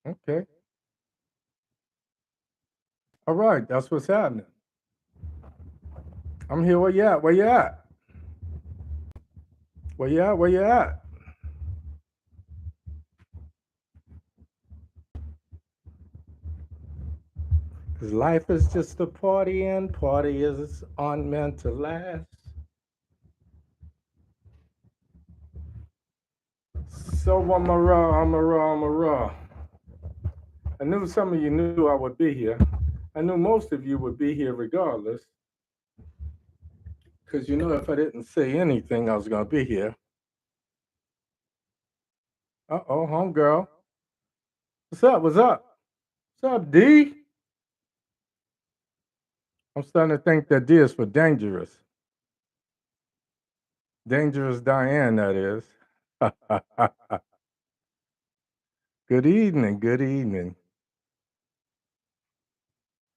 Okay. All right. That's what's happening. I'm here. Where you at? Where you at? Where you at? Where you at? Because life is just a party and party is on meant to last. So I'm a raw. I knew some of you knew I would be here. I knew most of you would be here regardless. Because you know, if I didn't say anything, I was going to be here. Uh oh, homegirl. What's up? What's up? What's up, D? I'm starting to think that D is for dangerous. Dangerous Diane, that is. Good evening. Good evening.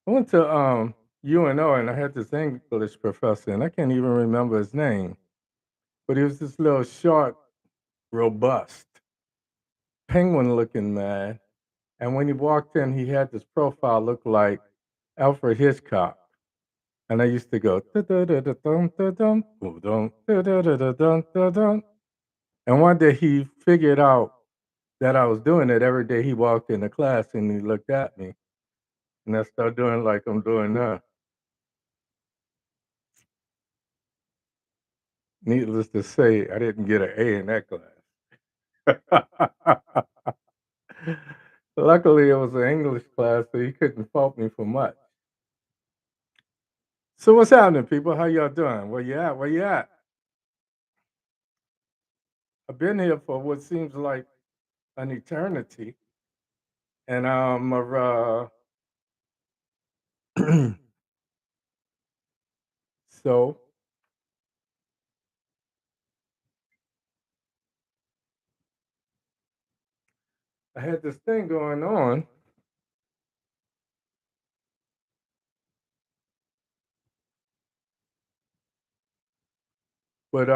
I went to UNO and I had this English professor, and I can't even remember his name, but he was this little short, robust, penguin looking man. And when he walked in, he had this profile look like Alfred Hitchcock. And I used to go, "Da-da-da-da-dum, da-dum, boom-dum, da-da-da-da-dum, da-dum." And one day he figured out that I was doing it every day he walked into class and he looked at me. And I started doing like I'm doing now. Needless to say, I didn't get an A in that class. Luckily, it was an English class, so he couldn't fault me for much. So what's happening, people? How y'all doing? Where you at? Where you at? I've been here for what seems like an eternity, and so I had this thing going on, but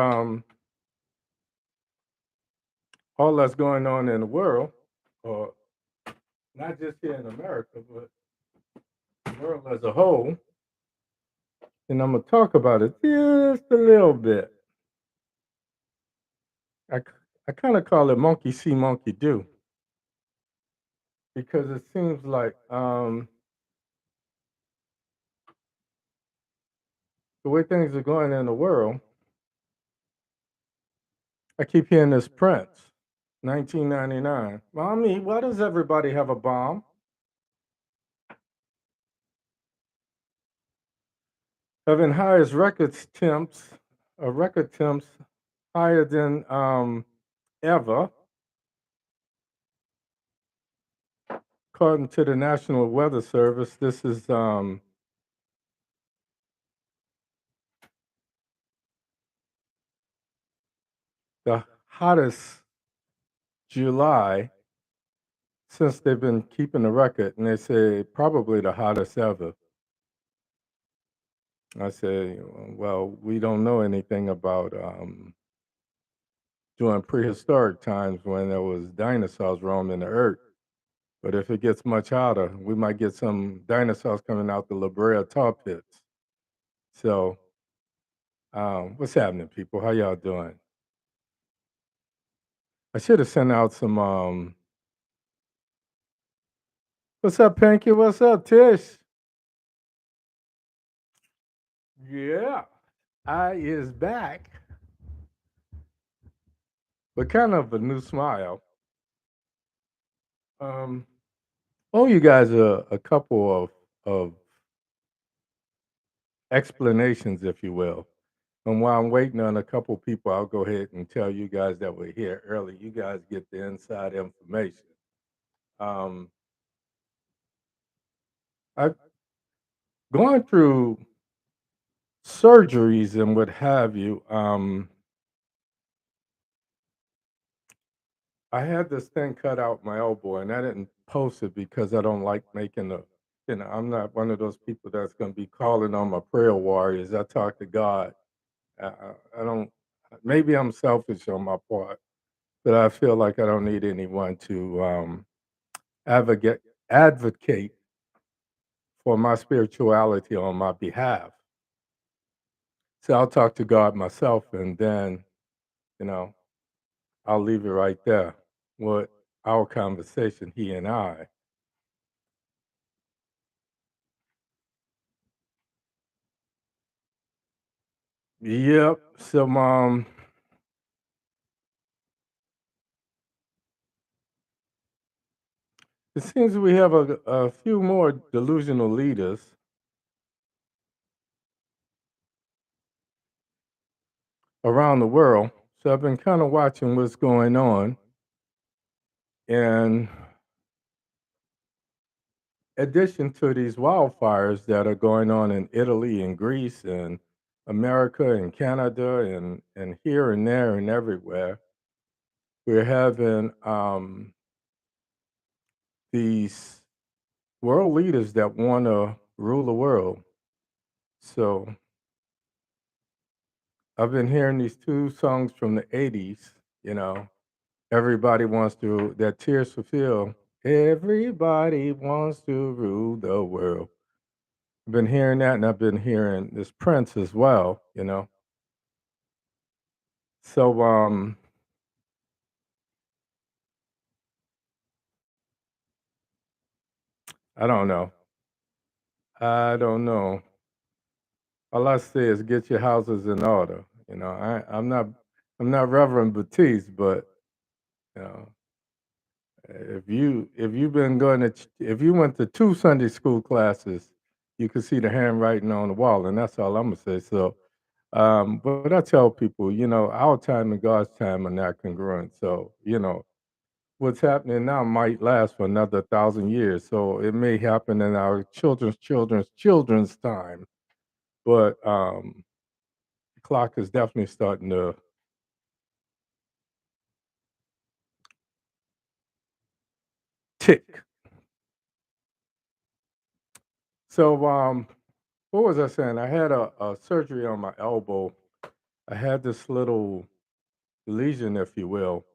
all that's going on in the world, or not just here in America, but the world as a whole, and I'm gonna talk about it just a little bit. I I kind of call it monkey see, monkey do, because it seems like the way things are going in the world, I keep hearing this Prince, 1999. Mommy, why does everybody have a bomb? Having highest record temps higher than ever, according to the National Weather Service. This is the hottest July since they've been keeping the record, and they say probably the hottest ever. I say, well, we don't know anything about during prehistoric times when there was dinosaurs roaming the earth. But if it gets much hotter, we might get some dinosaurs coming out the La Brea tar pits. So, what's happening, people? How y'all doing? I should have sent out some. What's up, Pinky? What's up, Tish? Yeah, I is back, but kind of a new smile. Um, oh, you guys a couple of explanations, if you will. And while I'm waiting on a couple people, I'll go ahead and tell you guys that we're here early. You guys get the inside information. Um, I've gone through surgeries and what have you. I had this thing cut out my elbow, and I didn't post it because I don't like making the. I'm not one of those people that's going to be calling on my prayer warriors. I talk to God. I don't. Maybe I'm selfish on my part, but I feel like I don't need anyone to advocate advocate for my spirituality on my behalf. So I'll talk to God myself, and then you know I'll leave it right there with our conversation, he and I. Yep. So it seems we have a few more delusional leaders around the world. So I've been kind of watching what's going on. In addition to these wildfires that are going on in Italy and Greece and America and Canada and here and there and everywhere, we're having these world leaders that want to rule the world. So I've been hearing these two songs from the 80s, you know, everybody wants to, that Tears for Fear. Everybody wants to rule the world. I've been hearing that, and I've been hearing this Prince as well, you know. So I don't know. I don't know. All I say is get your houses in order. You know, I'm not Reverend Batiste, but you know, if you've been going to if you went to two Sunday school classes, you could see the handwriting on the wall, and that's all I'm gonna say. So, but I tell people, you know, our time and God's time are not congruent. So, you know, what's happening now might last for another 1,000 years. So it may happen in our children's time. But the clock is definitely starting to tick. So what was I saying? I had a surgery on my elbow. I had this little lesion, if you will,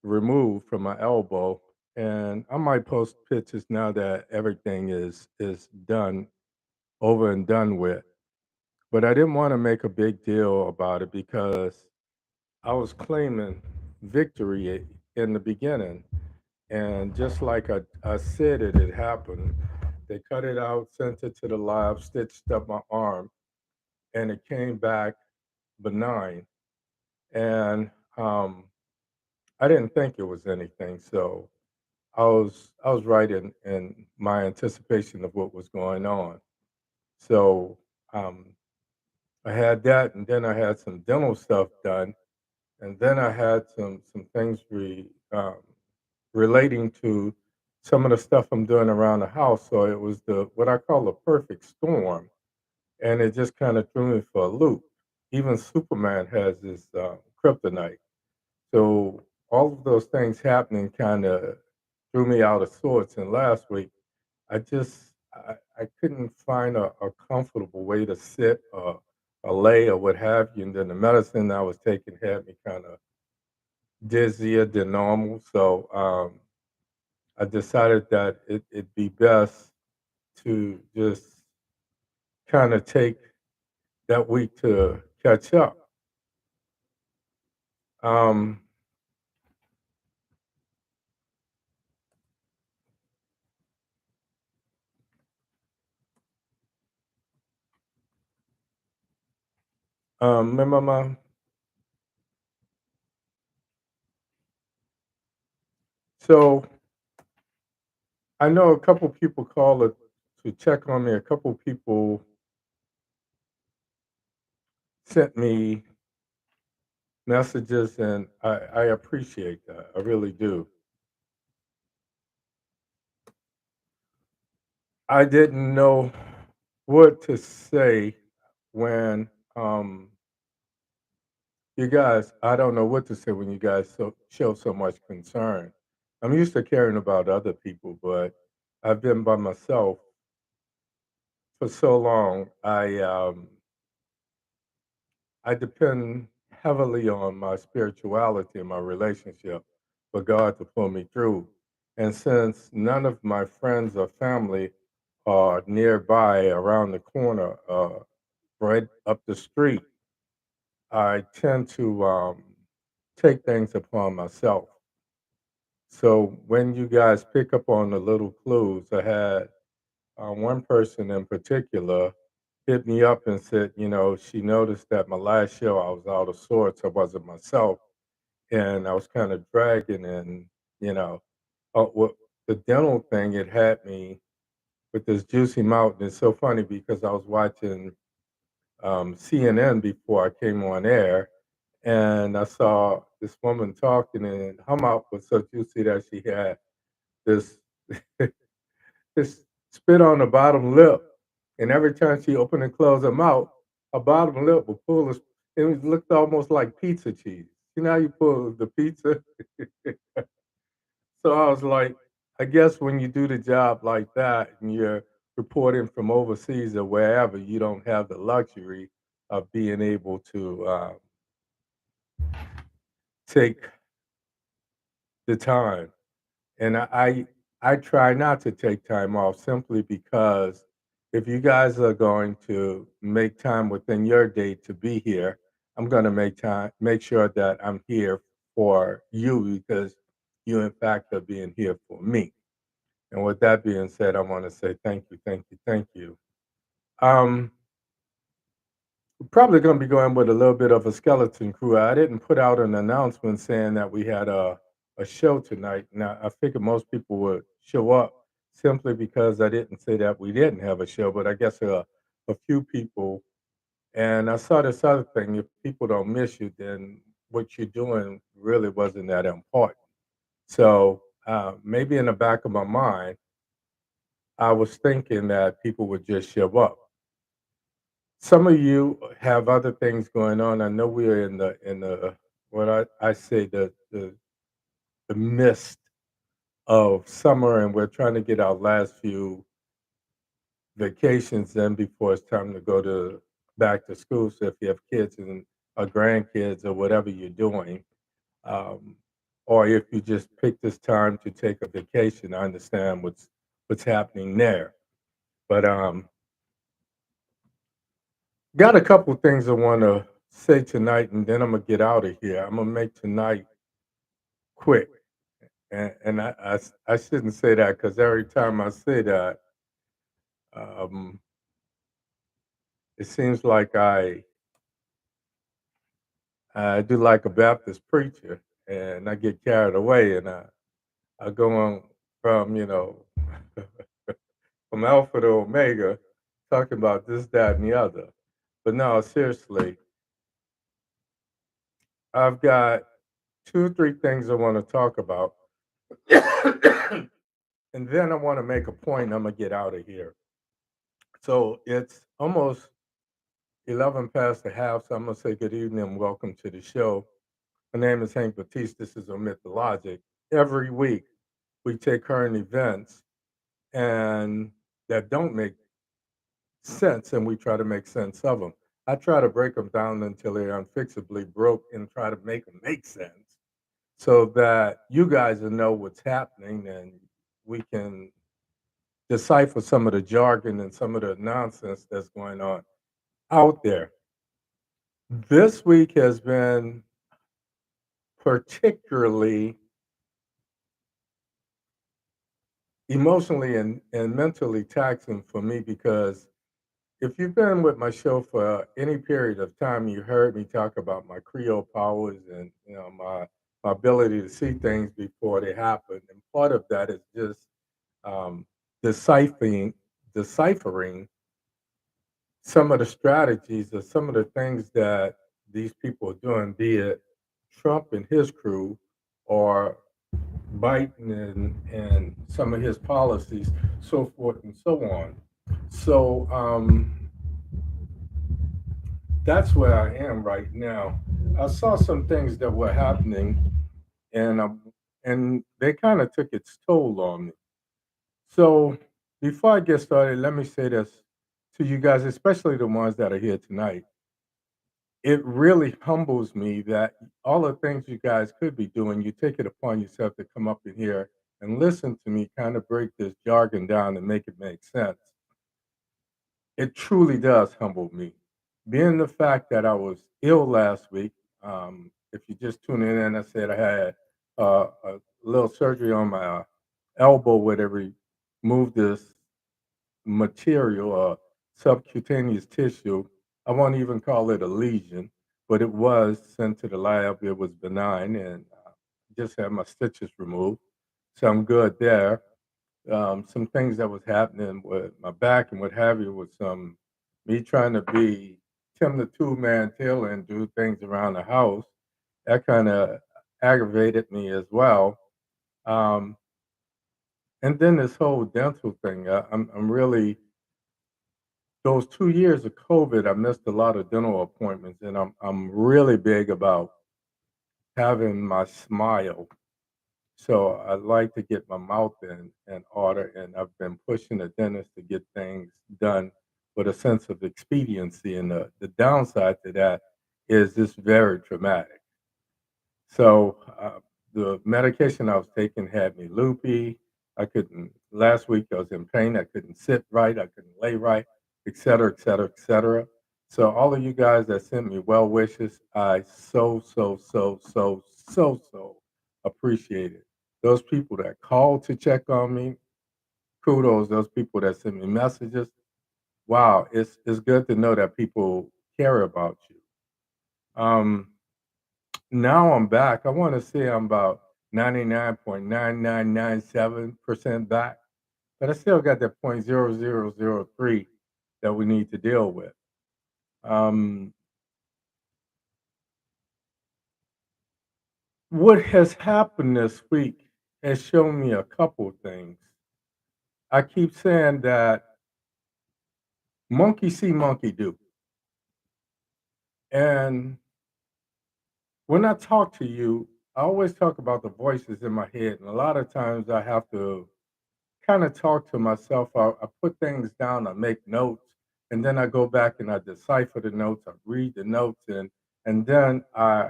removed from my elbow. And I might post pictures now that everything is done, over and done with. But I didn't want to make a big deal about it because I was claiming victory in the beginning. And just like I said it had happened, they cut it out, sent it to the lab, stitched up my arm, and it came back benign. And I didn't think it was anything. So I was right in my anticipation of what was going on. So um, I had that, and then I had some dental stuff done, and then I had some things relating to some of the stuff I'm doing around the house. So it was the what I call a perfect storm, and it just kind of threw me for a loop. Even Superman has his kryptonite. So all of those things happening kind of threw me out of sorts. And last week, I couldn't find a comfortable way to sit or lay or what have you. And then the medicine I was taking had me kind of dizzier than normal. So I decided that it'd be best to just kind of take that week to catch up. Um, remember, so I know a couple people called it to check on me. A couple people sent me messages, and I appreciate that. I really do. I didn't know what to say when you guys. I don't know what to say when you guys show so much concern. I'm used to caring about other people, but I've been by myself for so long. I depend heavily on my spirituality and my relationship for God to pull me through. And since none of my friends or family are nearby around the corner, right up the street, I tend to take things upon myself. So when you guys pick up on the little clues, I had one person in particular hit me up and said, she noticed that my last show I was out of sorts. I wasn't myself, and I was kind of dragging. And you know, what the dental thing, it had me with this juicy mouth. And it's so funny because I was watching CNN before I came on air, and I saw this woman talking, and her mouth was so juicy that she had this this spit on the bottom lip, and every time she opened and closed her mouth, her bottom lip would pull. It looked almost like pizza cheese. You know how you pull the pizza? So I was like, I guess when you do the job like that and you're reporting from overseas or wherever, you don't have the luxury of being able to take the time. And I try not to take time off simply because if you guys are going to make time within your day to be here, I'm going to make sure that I'm here for you because you in fact are being here for me. And with that being said, I want to say thank you, thank you, thank you. Um, we're probably going to be going with a little bit of a skeleton crew. I didn't put out an announcement saying that we had a show tonight. Now, I figured most people would show up simply because I didn't say that we didn't have a show, but I guess a few people. And I saw this other thing: if people don't miss you, then what you're doing really wasn't that important. So maybe in the back of my mind, I was thinking that people would just show up. Some of you have other things going on. I know we're in the what I say the mist of summer, and we're trying to get our last few vacations in before it's time to go to back to school. So if you have kids and or grandkids or whatever you're doing, um, or if you just pick this time to take a vacation, I understand what's happening there. But got a couple things I want to say tonight, and then I'm gonna get out of here. I'm gonna make tonight quick, and I shouldn't say that because every time I say that, um, it seems like I do like a Baptist preacher, and I get carried away, and I go on from from Alpha to Omega, talking about this, that, and the other. But no, seriously, I've got two or three things I want to talk about. And then I want to make a point. I'm gonna get out of here. So it's almost 11 past the half. So I'm gonna say good evening and welcome to the show. My name is Hank Batiste. This is OMITdaLOGIC. Every week we take current events and that don't make sense, and we try to make sense of them. I try to break them down until they're unfixably broke and try to make them make sense, so that you guys will know what's happening and we can decipher some of the jargon and some of the nonsense that's going on out there. This week has been particularly emotionally and mentally taxing for me because if you've been with my show for any period of time, you heard me talk about my Creole powers and my ability to see things before they happen. And part of that is just um, deciphering deciphering some of the strategies or some of the things that these people are doing, be it Trump and his crew or Biden and some of his policies, so forth and so on. So that's where I am right now. I saw some things that were happening, and and they kind of took its toll on me. So before I get started, let me say this to you guys, especially the ones that are here tonight. It really humbles me that all the things you guys could be doing, you take it upon yourself to come up in here and listen to me kind of break this jargon down and make it make sense, it truly does humble me. Being the fact that I was ill last week, if you just tune in, I said I had a little surgery on my elbow where they removed this material, subcutaneous tissue. I won't even call it a lesion, but it was sent to the lab. It was benign, and just had my stitches removed, so I'm good there. Some things that was happening with my back and what have you was me trying to be Tim the Two Man Taylor and do things around the house. That kind of aggravated me as well. Um, and then this whole dental thing. I'm really those 2 years of COVID. I missed a lot of dental appointments, and I'm really big about having my smile. So I like to get my mouth in order, and I've been pushing the dentist to get things done with a sense of expediency. And the downside to that is it's very traumatic. So the medication I was taking had me loopy. I couldn't. Last week I was in pain. I couldn't sit right. I couldn't lay right, et cetera, et cetera, et cetera. So all of you guys that sent me well wishes, I so appreciate it. Those people that called to check on me, kudos. Those people that sent me messages, wow, it's good to know that people care about you. Um, Now I'm back. I want to say I'm about 99.9997% back, but I still got that 0.0003 that we need to deal with. Um, what has happened this week has shown me a couple things. I keep saying that monkey see, monkey do. And when I talk to you, I always talk about the voices in my head. And a lot of times I have to kind of talk to myself. I put things down, I make notes, and then I go back and I decipher the notes, I read the notes, and then I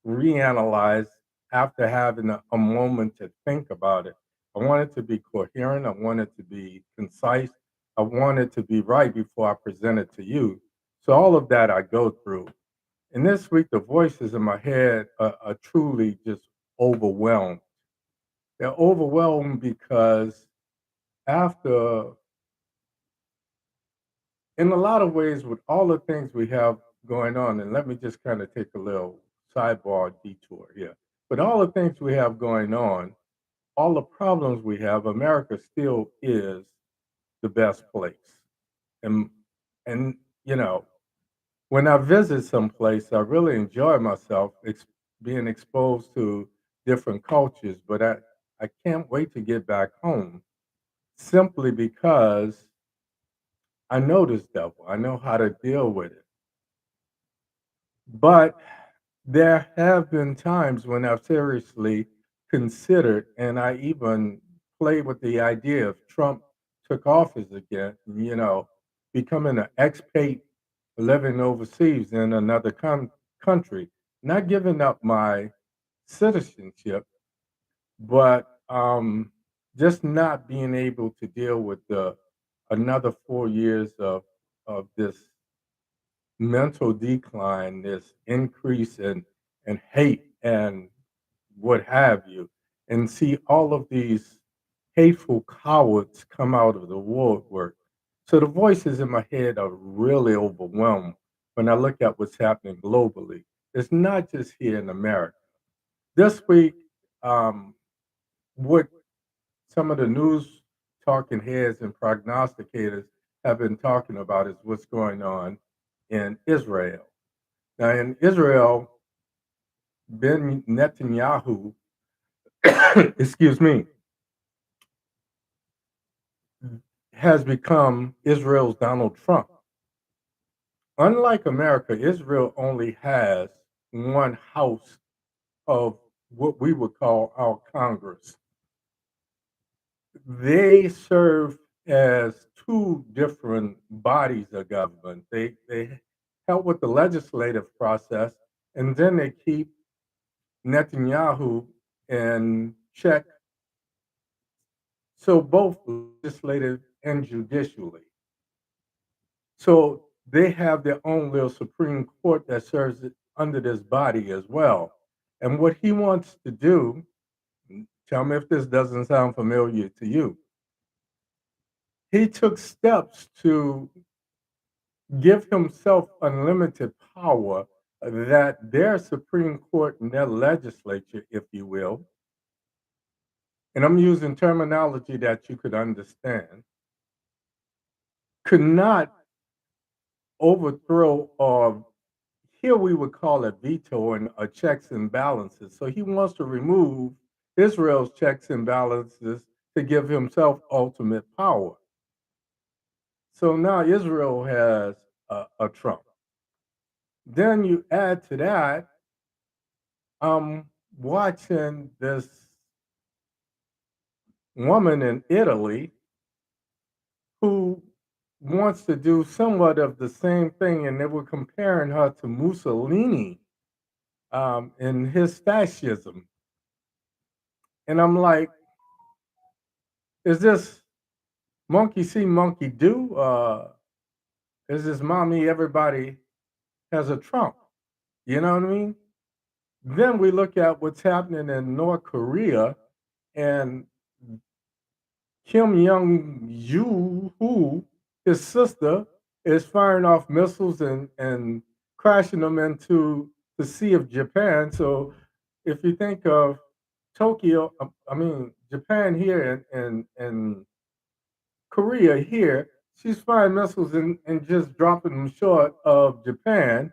reanalyze after having a moment to think about it. I want it to be coherent, I want it to be concise, I want it to be right before I present it to you. So all of that I go through. And this week, the voices in my head are truly just overwhelmed. They're overwhelmed because after in a lot of ways with all the things we have going on, and let me just kind of take a little sidebar detour here. But all the things we have going on, all the problems we have, America still is the best place. And and you know, when I visit someplace, I really enjoy myself being exposed to different cultures, but I can't wait to get back home simply because I know this devil. I know how to deal with it. But there have been times when I've seriously considered, and I even played with the idea if Trump took office again, becoming an expat living overseas in another country, not giving up my citizenship, but just not being able to deal with the another 4 years of this mental decline, this increase in hate and what have you, and see all of these hateful cowards come out of the woodwork. So the voices in my head are really overwhelmed when I look at what's happening globally. It's not just here in America. This week, um, what some of the news talking heads and prognosticators have been talking about is what's going on in Israel. Now, in Israel, Ben Netanyahu, excuse me, has become Israel's Donald Trump. Unlike America, Israel only has one house of what we would call our Congress. They serve as two different bodies of government. They help with the legislative process, and then they keep Netanyahu in check So both legislative and judicially. So they have their own little Supreme Court that serves it under this body as well. And what he wants to do, tell me if this doesn't sound familiar to you, he took steps to give himself unlimited power that their Supreme Court and their legislature, if you will, and I'm using terminology that you could understand, could not overthrow or here we would call it vetoing or checks and balances. So he wants to remove Israel's checks and balances to give himself ultimate power. So now Israel has a Trump. Then you add to that, I'm watching this woman in Italy who wants to do somewhat of the same thing, and they were comparing her to Mussolini in his fascism. And I'm like, is this monkey see, monkey do? Is this mommy, everybody has a Trump? You know what I mean? Then we look at what's happening in North Korea, and Kim Young Ju, who his sister, is firing off missiles and crashing them into the Sea of Japan. So if you think of Tokyo, I mean Japan here and Korea here, she's firing missiles and just dropping them short of Japan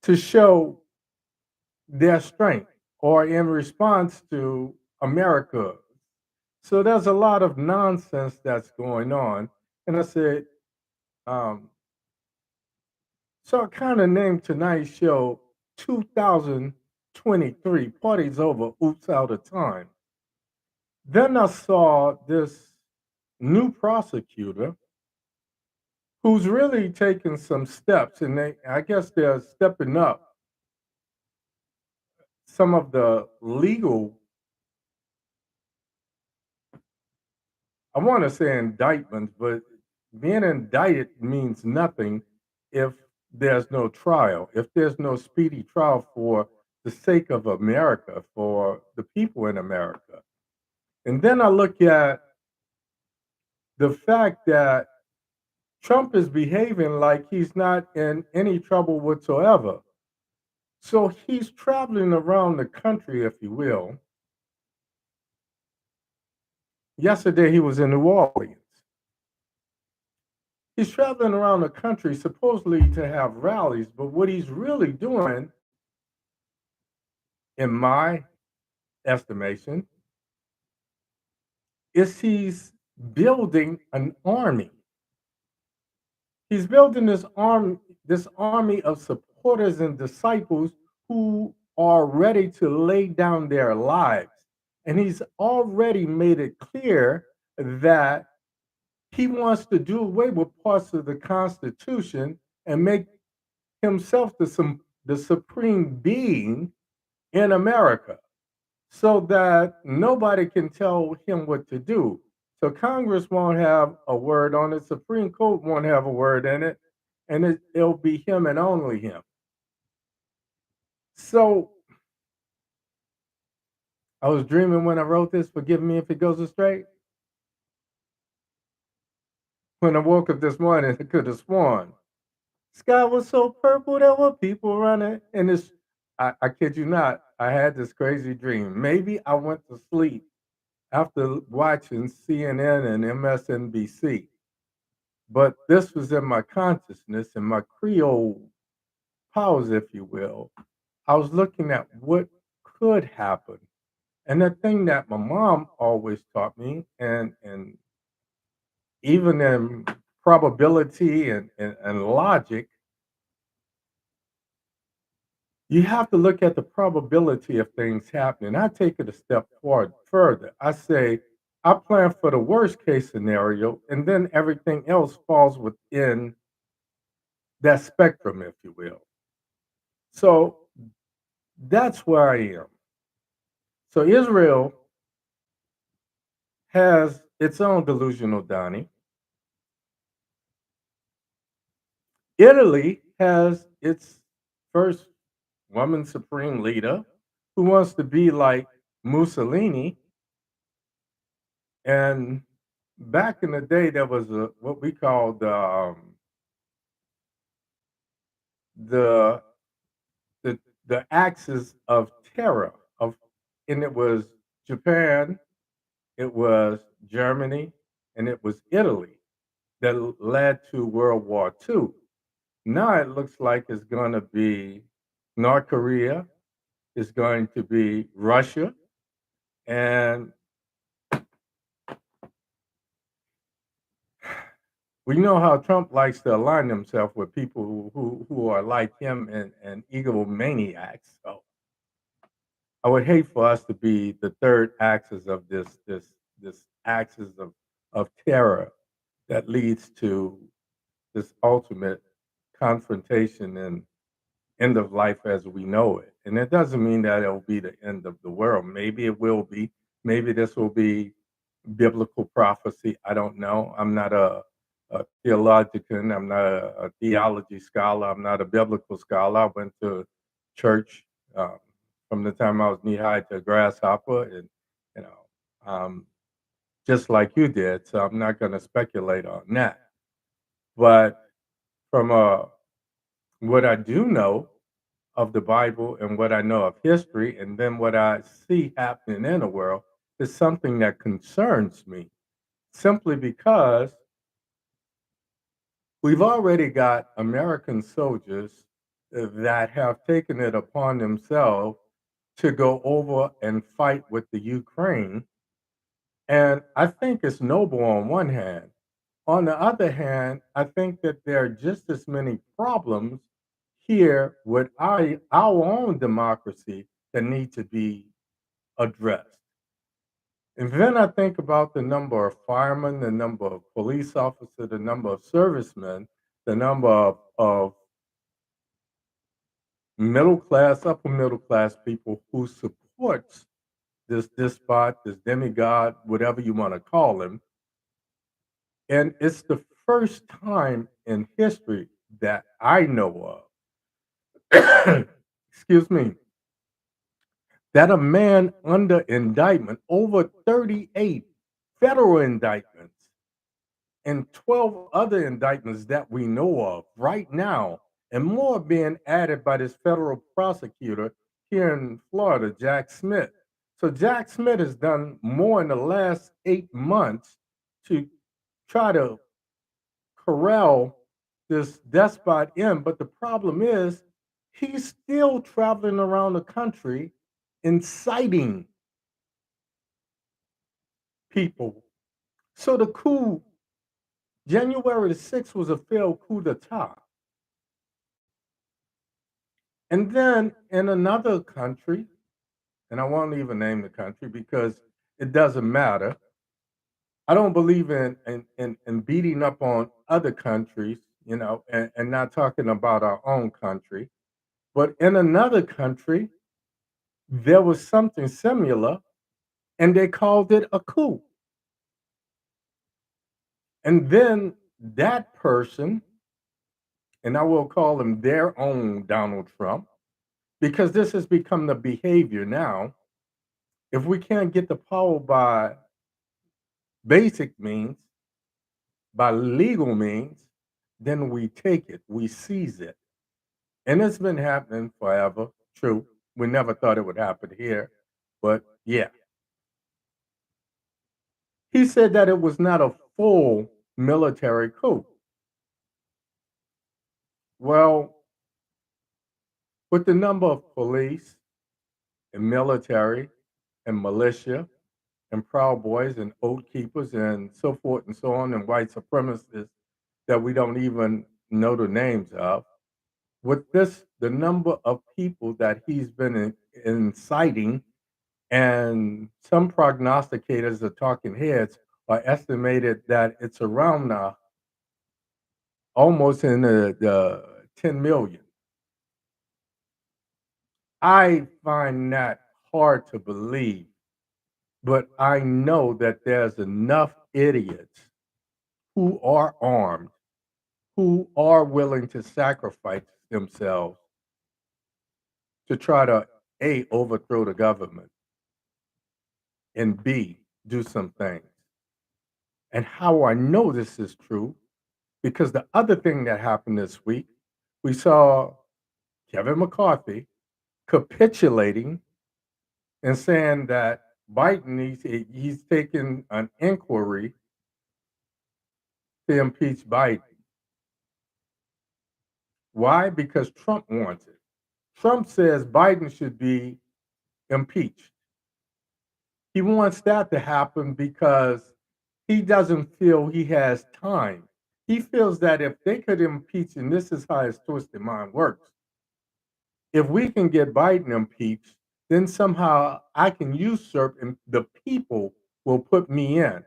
to show their strength or in response to America. So there's a lot of nonsense that's going on. And I said, um, so I kind of named tonight's show 2023 Party's Over, Oops Out of Time. Then I saw this new prosecutor who's really taking some steps, and I guess they're stepping up some of the legal, I want to say indictments, but being indicted means nothing if there's no trial, if there's no speedy trial for the sake of America, for the people in America. And then I look at the fact that Trump is behaving like he's not in any trouble whatsoever. So he's traveling around the country, if you will. Yesterday he was in New Orleans. He's traveling around the country supposedly to have rallies, but what he's really doing, in my estimation, is he's building an army. He's building this army of supporters and disciples who are ready to lay down their lives. And he's already made it clear that he wants to do away with parts of the Constitution and make himself the supreme being in America so that nobody can tell him what to do. So Congress won't have a word on it, Supreme Court won't have a word in it, and it'll be him and only him. So I was dreaming when I wrote this, forgive me if it goes astray. When I woke up this morning, I could have sworn. Sky was so purple, there were people running. And I kid you not, I had this crazy dream. Maybe I went to sleep after watching CNN and MSNBC. But this was in my consciousness, in my Creole powers, if you will. I was looking at what could happen. And the thing that my mom always taught me, and even in probability and logic, you have to look at the probability of things happening. I take it a step forward further. I say, I plan for the worst case scenario, and then everything else falls within that spectrum, if you will. So that's where I am. So Israel has its own delusional Donnie. Italy has its first woman supreme leader who wants to be like Mussolini. And back in the day, there was what we called the the the axis of terror of, and it was Japan, it was Germany, and it was Italy that led to World War II. Now it looks like it's going to be North Korea, it's going to be Russia, and we know how Trump likes to align himself with people who are like him and egomaniacs. So I would hate for us to be the third axis of this axis of terror that leads to this ultimate confrontation and end of life as we know it. And it doesn't mean that it'll be the end of the world. Maybe it will be. Maybe this will be biblical prophecy. I don't know. I'm not a theologian. I'm not a theology scholar. I'm not a biblical scholar. I went to church um, from the time I was knee high to a grasshopper, and you know, um, just like you did. So I'm not going to speculate on that. But from what I do know of the Bible and what I know of history, and then what I see happening in the world is something that concerns me simply because we've already got American soldiers that have taken it upon themselves to go over and fight with the Ukraine. And I think it's noble on one hand. On the other hand, I think that there are just as many problems here with our own democracy that need to be addressed. And then I think about the number of firemen, the number of police officers, the number of servicemen, the number of middle class, upper middle class people who supports this despot, this demigod, whatever you want to call him. And it's the first time in history that I know of, excuse me, that a man under indictment, over 38 federal indictments and 12 other indictments that we know of right now, and more being added by this federal prosecutor here in Florida, Jack Smith. So Jack Smith has done more in the last 8 months to try to corral this despot in. But the problem is, he's still traveling around the country inciting people. So the coup, January the 6th, was a failed coup d'etat. And then in another country, and I won't even name the country because it doesn't matter. I don't believe in beating up on other countries, and not talking about our own country. But in another country, there was something similar, and they called it a coup. And then that person, and I will call him their own Donald Trump, because this has become the behavior now. If we can't get the power by basic means, by legal means, then we take it, we seize it. And it's been happening forever. True. We never thought it would happen here. But yeah, he said that it was not a full military coup. Well, with the number of police and military and militia and Proud Boys and Oath Keepers and so forth and so on, and white supremacists that we don't even know the names of, with this, the number of people that he's been inciting, and some prognosticators or talking heads are estimated that it's around almost in the 10 million. I find that hard to believe, but I know that there's enough idiots who are armed, who are willing to sacrifice themselves to try to A, overthrow the government, and B, do some things. And how I know this is true, because the other thing that happened this week, we saw Kevin McCarthy capitulating and saying that Biden, he's taking an inquiry to impeach Biden. Why? Because Trump wants it. Trump says Biden should be impeached. He wants that to happen because he doesn't feel he has time. He feels that if they could impeach, and this is how his twisted mind works, if we can get Biden impeached, then somehow I can usurp and the people will put me in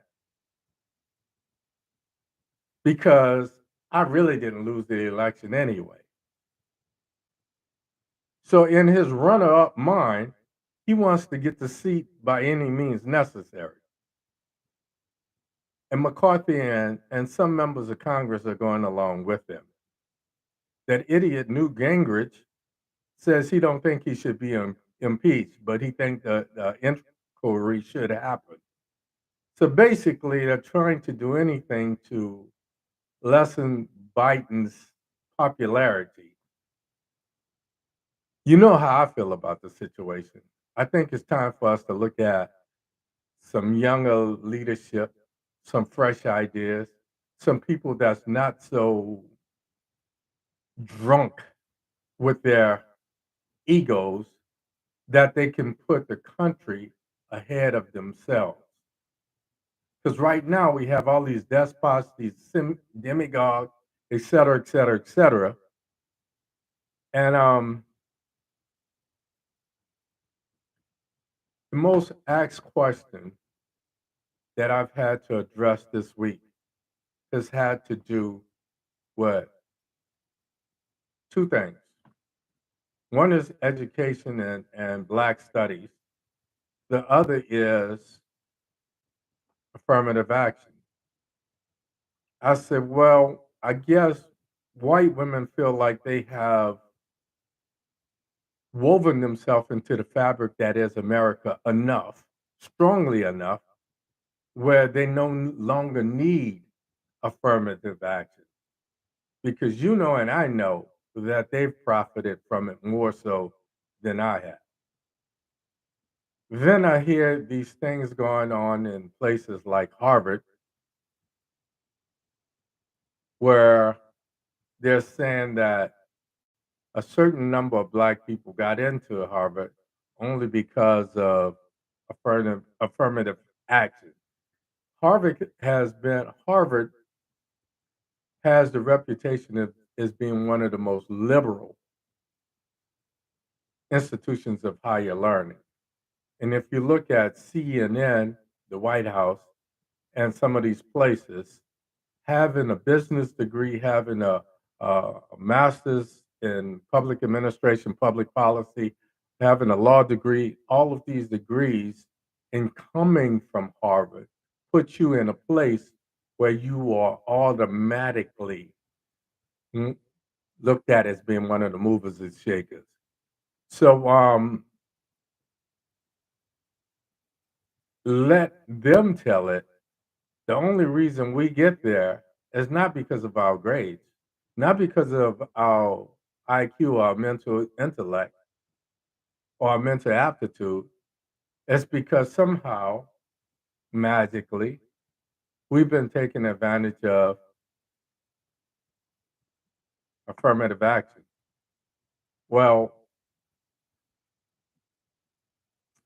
because I really didn't lose the election anyway. So in his runner-up mind, he wants to get the seat by any means necessary. And McCarthy and some members of Congress are going along with him. That idiot Newt Gingrich says he don't think he should be impeached, but he thinks the inquiry should happen. So basically, they're trying to do anything to lessen Biden's popularity. You know how I feel about the situation. I think it's time for us to look at some younger leadership, some fresh ideas, some people that's not so drunk with their egos that they can put the country ahead of themselves. Because right now we have all these despots, these demagogues, et cetera, et cetera, et cetera. And the most asked question that I've had to address this week has had to do with two things. One is education and Black studies. The other is affirmative action. I said, well, I guess white women feel like they have woven themselves into the fabric that is America enough, strongly enough, where they no longer need affirmative action. Because you know, and I know that they've profited from it more so than I have. Then I hear these things going on in places like Harvard, where they're saying that a certain number of Black people got into Harvard only because of affirmative action. Harvard has the reputation of as being one of the most liberal institutions of higher learning. And if you look at CNN, the White House, and some of these places, having a business degree, having a master's in public administration, public policy, having a law degree, all of these degrees, and coming from Harvard, put you in a place where you are automatically looked at as being one of the movers and shakers. So let them tell it. The only reason we get there is not because of our grades, not because of our IQ, our mental intellect, or our mental aptitude. It's because somehow, magically, we've been taking advantage of affirmative action. Well,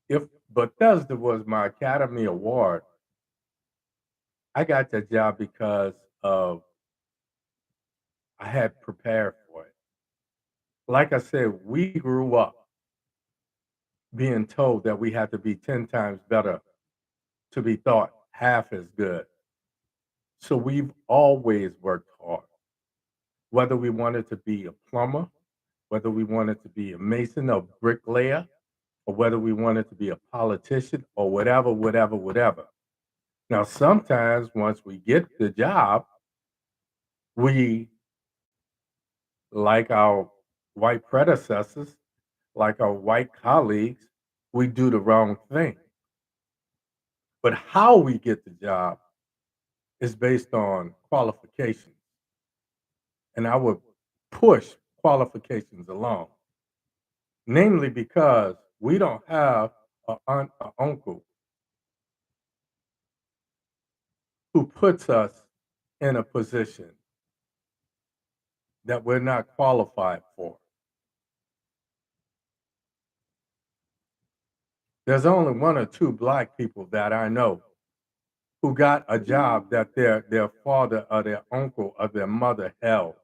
if Bethesda was my Academy Award, I got that job because of I had prepared for it. Like I said, we grew up being told that we had to be 10 times better to be thought half as good. So we've always worked hard, whether we wanted to be a plumber, whether we wanted to be a mason or bricklayer, or whether we wanted to be a politician or whatever, whatever, whatever. Now, sometimes once we get the job, we, like our white predecessors, like our white colleagues, we do the wrong thing. But how we get the job is based on qualifications. And I would push qualifications along, namely because we don't have an aunt or uncle who puts us in a position that we're not qualified for. There's only one or two black people that I know who got a job that their father or their uncle or their mother held.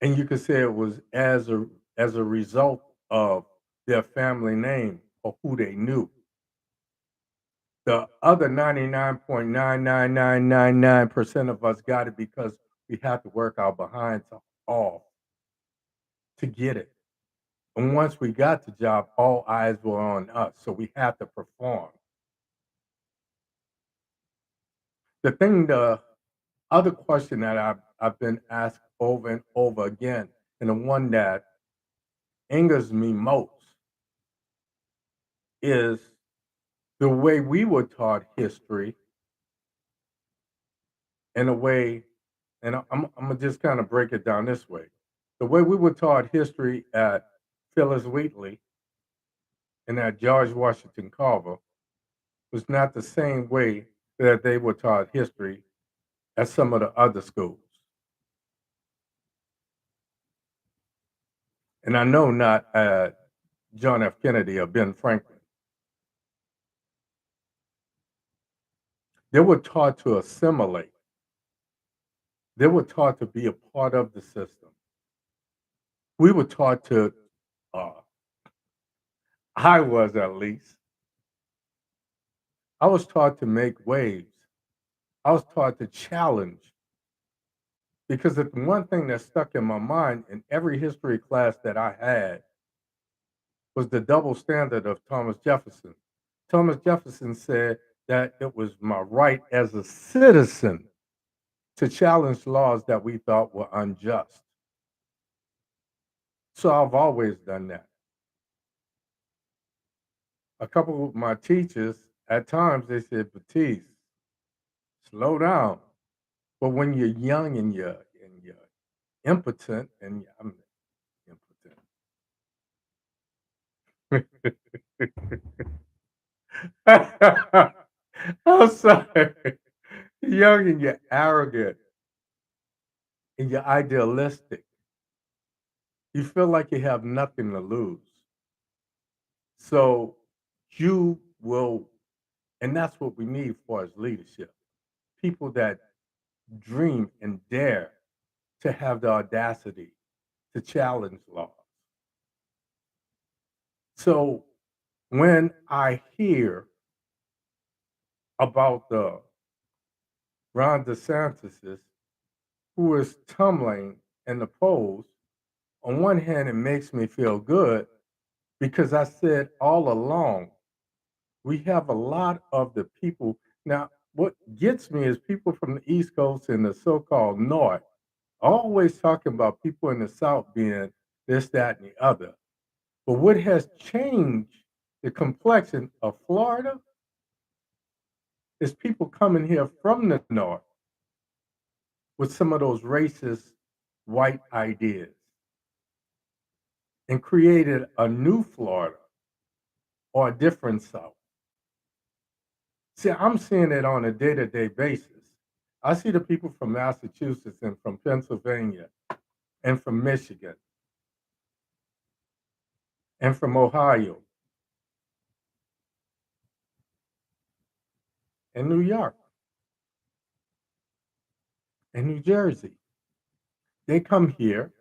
And you could say it was as a result of their family name or who they knew. The other 99.99999% of us got it because we had to work our behinds off to get it. And once we got the job, all eyes were on us. So we had to perform. The other question that I've been asked over and over again, and the one that angers me most, is the way we were taught history in a way, and I'm gonna just kind of break it down this way. The way we were taught history at Phyllis Wheatley and at George Washington Carver was not the same way that they were taught history at some of the other schools. And I know not at John F. Kennedy or Ben Franklin. They were taught to assimilate. They were taught to be a part of the system. We were taught to, uh, I was at least, I was taught to make waves. I was taught to challenge because the one thing that stuck in my mind in every history class that I had was the double standard of Thomas Jefferson. Thomas Jefferson said that it was my right as a citizen to challenge laws that we thought were unjust. So I've always done that. A couple of my teachers, at times, they said, Batiste, slow down. But when you're young and you're impotent, and I'm impotent. I'm sorry. Young and you're arrogant and you're idealistic. You feel like you have nothing to lose. So you will, and that's what we need for as leadership. People that dream and dare to have the audacity to challenge laws. So when I hear about the Ron DeSantis who is tumbling in the polls, on one hand, it makes me feel good because I said all along, we have a lot of the people. Now, what gets me is people from the East Coast and the so called North always talking about people in the South being this, that, and the other. But what has changed the complexion of Florida is people coming here from the North with some of those racist white ideas and created a new Florida or a different South. See, I'm seeing it on a day-to-day basis. I see the people from Massachusetts and from Pennsylvania and from Michigan and from Ohio and New York and New Jersey. They come here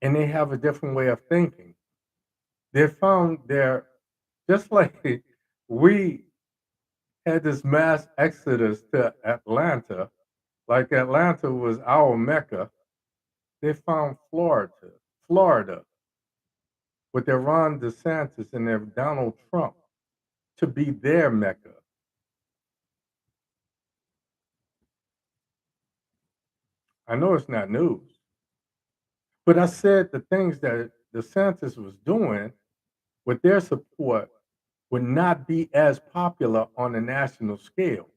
and they have a different way of thinking. They found their, just like we had this mass exodus to Atlanta, like Atlanta was our Mecca, they found Florida with their Ron DeSantis and their Donald Trump to be their Mecca. I know it's not news, but I said the things that DeSantis was doing with their support would not be as popular on a national scale.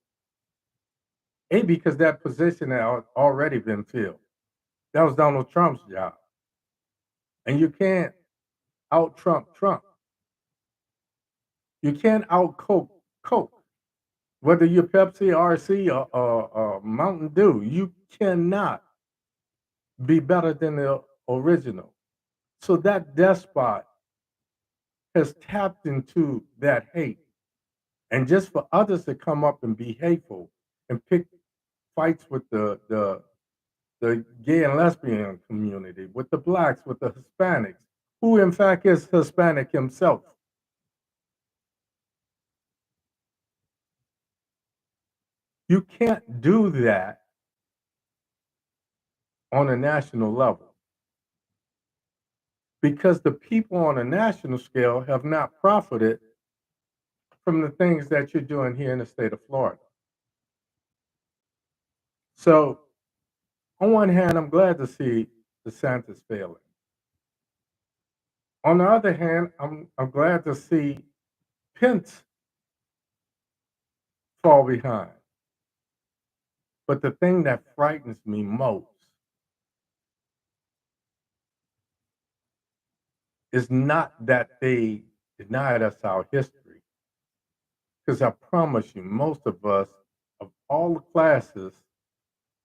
A, because that position had already been filled. That was Donald Trump's job. And you can't out Trump Trump. You can't out Coke Coke. Whether you're Pepsi, RC, or Mountain Dew, you cannot be better than the original. So that despot has tapped into that hate. And just for others to come up and be hateful and pick fights with the gay and lesbian community, with the blacks, with the Hispanics, who in fact is Hispanic himself. You can't do that on a national level because the people on a national scale have not profited from the things that you're doing here in the state of Florida. So, on one hand, I'm glad to see DeSantis failing. On the other hand, I'm glad to see Pence fall behind. But the thing that frightens me most is not that they denied us our history, because I promise you, most of us, of all the classes,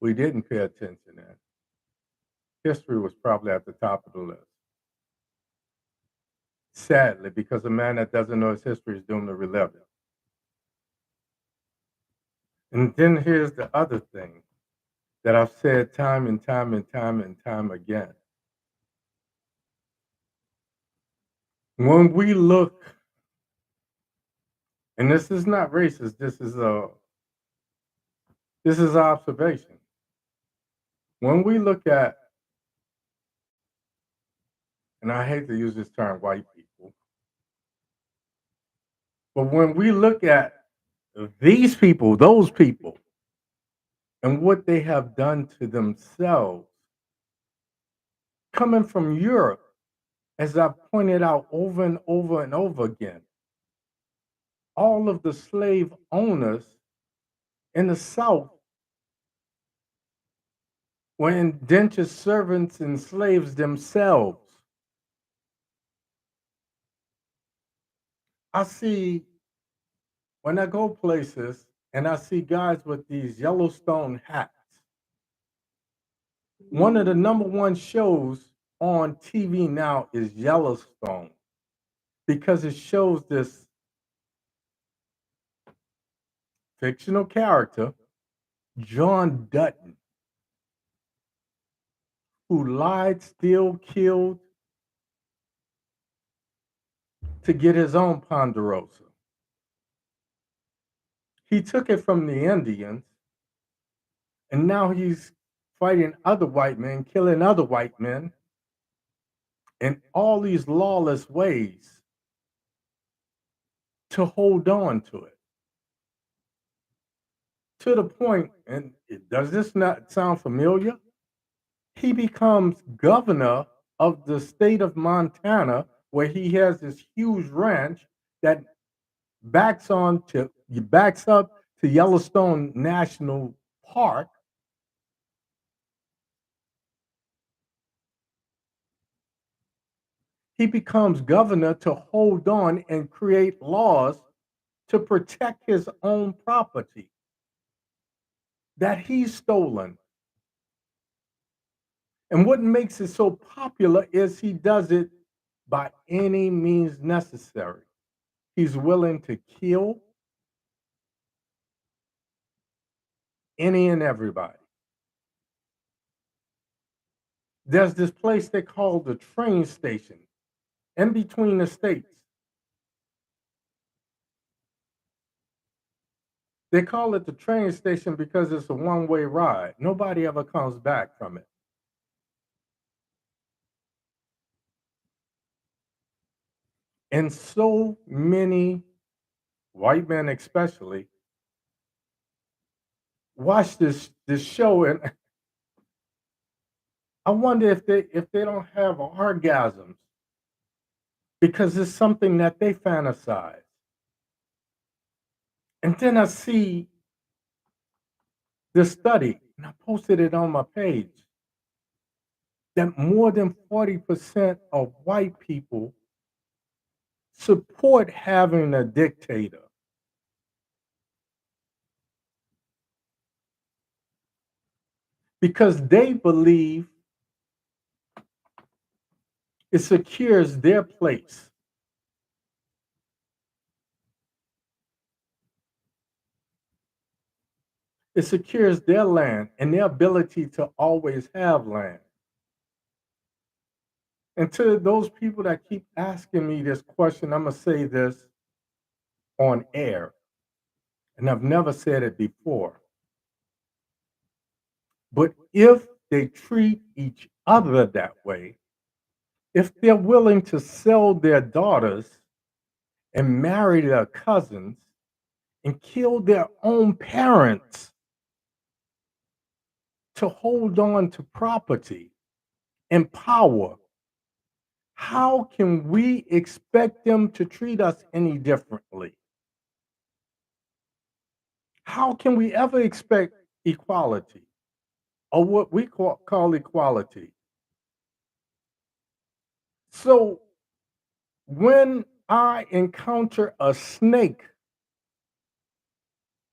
we didn't pay attention in. History was probably at the top of the list. Sadly, because a man that doesn't know his history is doomed to relive it. And then here's the other thing that I've said time and time and time and time again. When we look, and this is not racist, this is observation. When we look at, and I hate to use this term, white people, but when we look at these people, those people, and what they have done to themselves, coming from Europe, as I've pointed out over and over and over again, all of the slave owners in the South were indentured servants and slaves themselves. I see, when I go places and I see guys with these Yellowstone hats, one of the number one shows on TV now is Yellowstone because it shows this fictional character, John Dutton, who lied, still killed to get his own Ponderosa. He took it from the Indians, and now he's fighting other white men, killing other white men in all these lawless ways to hold on to it. To the point, and does this not sound familiar? He becomes governor of the state of Montana, where he has this huge ranch that backs up to Yellowstone National Park. He becomes governor to hold on and create laws to protect his own property that he's stolen. And what makes it so popular is he does it by any means necessary. He's willing to kill any and everybody. There's this place they call the train station in between the states. They call it the train station because it's a one-way ride. Nobody ever comes back from it. And so many white men especially watch this show, and I wonder if they don't have orgasms because it's something that they fantasize. And then I see this study, and I posted it on my page, that more than 40% of white people support having a dictator because they believe it secures their place. It secures their land and their ability to always have land. And to those people that keep asking me this question, I'm going to say this on air, and I've never said it before. But if they treat each other that way, if they're willing to sell their daughters and marry their cousins and kill their own parents to hold on to property and power, how can we expect them to treat us any differently? How can we ever expect equality or what we call equality? So when I encounter a snake,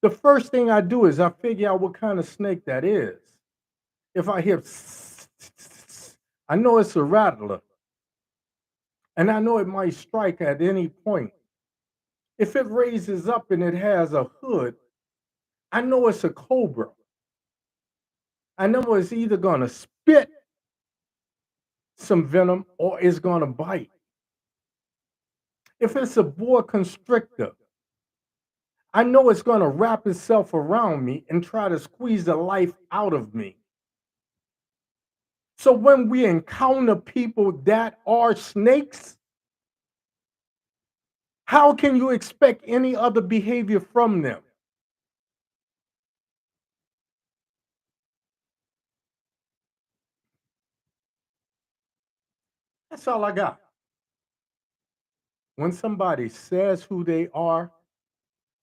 the first thing I do is I figure out what kind of snake that is. If I hear, I know it's a rattler, and I know it might strike at any point. If it raises up and it has a hood, I know it's a cobra. I know it's either going to spit some venom or it's going to bite. If it's a boa constrictor, I know it's going to wrap itself around me and try to squeeze the life out of me. So when we encounter people that are snakes, how can you expect any other behavior from them? That's all I got. When somebody says who they are,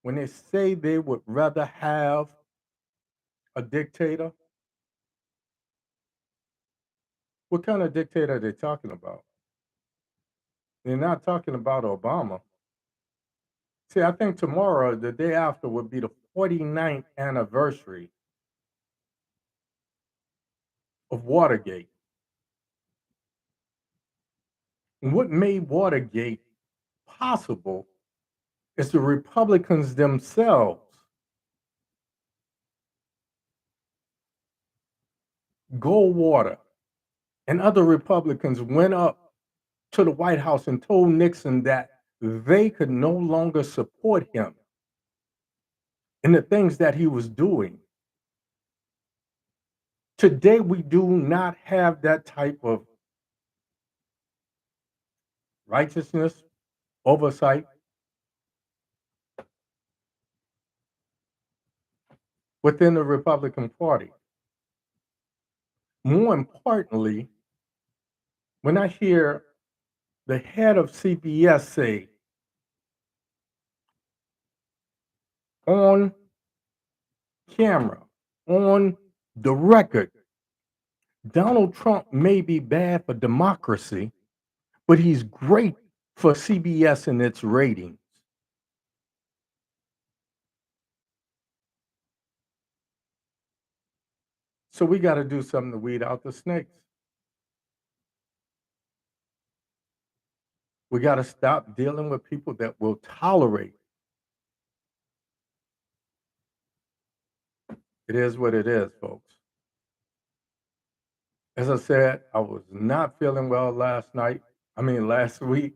when they say they would rather have a dictator, what kind of dictator are they talking about? They're not talking about Obama. See, I think tomorrow, the day after, would be the 49th anniversary of Watergate. And what made Watergate possible is the Republicans themselves. Goldwater and other Republicans went up to the White House and told Nixon that they could no longer support him in the things that he was doing. Today, we do not have that type of righteousness, oversight within the Republican Party. More importantly, when I hear the head of CBS say on camera, on the record, Donald Trump may be bad for democracy, but he's great for CBS and its ratings. So we got to do something to weed out the snakes. We got to stop dealing with people that will tolerate. It is what it is, folks. As I said, I was not feeling well last week.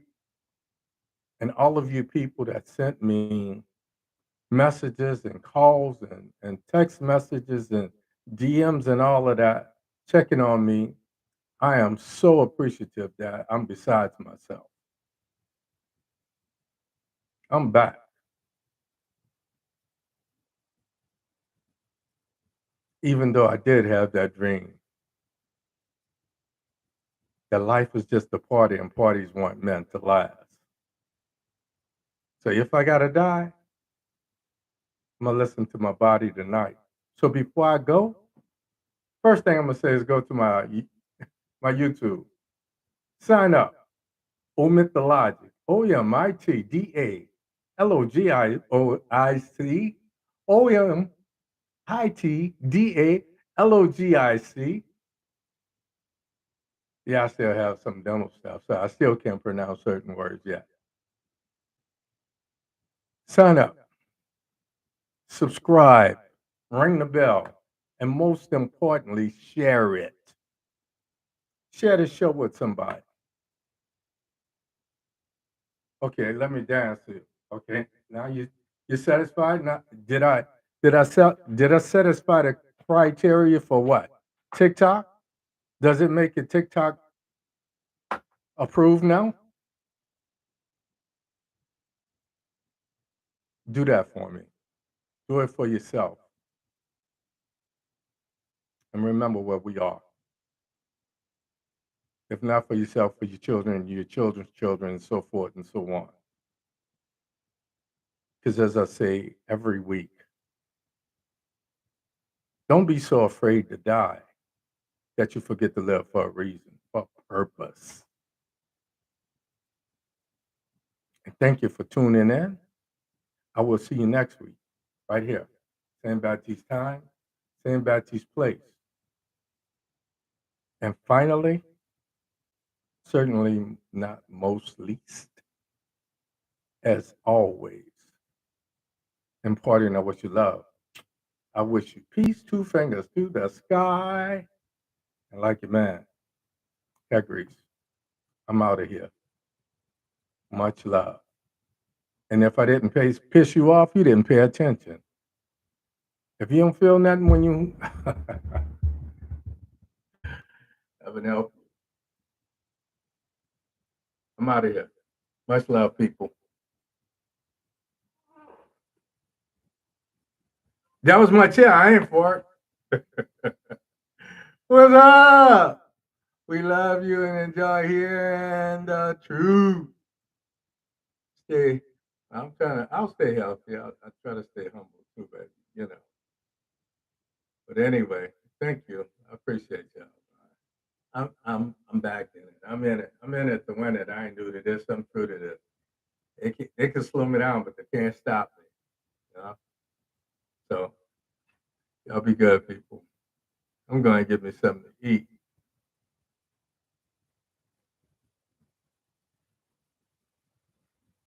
And all of you people that sent me messages and calls and text messages and DMs and all of that, checking on me, I am so appreciative that I'm besides myself. I'm back, even though I did have that dream. that life is just a party and parties weren't meant to last. So if I gotta die, I'm gonna listen to my body tonight. So before I go, first thing I'm gonna say is go to my YouTube. Sign up. OMITdaLOGIC. OMITdaLOGIC. OMITdaLOGIC. Yeah, I still have some dental stuff, so I still can't pronounce certain words yet. Sign up, subscribe, ring the bell, and most importantly, share it. Share the show with somebody. Okay, let me dance to you. Okay, now you satisfied? Now, did I satisfy the criteria for what? TikTok? Does it make it TikTok approved now? Do that for me. Do it for yourself. And remember where we are. If not for yourself, for your children, your children's children, and so forth and so on. Because as I say every week, don't be so afraid to die that you forget to live for a reason, for a purpose. And thank you for tuning in. I will see you next week, right here. Same Baptiste time, same Baptiste place. And finally, certainly not most least, as always, imparting of what you love. I wish you peace, 2 fingers to the sky. And like your man, Cat Grease, I'm out of here. Much love. And if I didn't piss you off, you didn't pay attention. If you don't feel nothing when you heaven help you. I'm out of here. Much love, people. That was my chair. I ain't for it. What's up? We love you and enjoy hearing the truth. Stay. I'll stay healthy. I try to stay humble too, but you know. But anyway, thank you. I appreciate y'all. I'm back in it. I'm in it. I'm in it to win it. I ain't new to this. I'm true to this. It can slow me down, but they can't stop me. You know? So y'all be good, people. I'm gonna give me something to eat.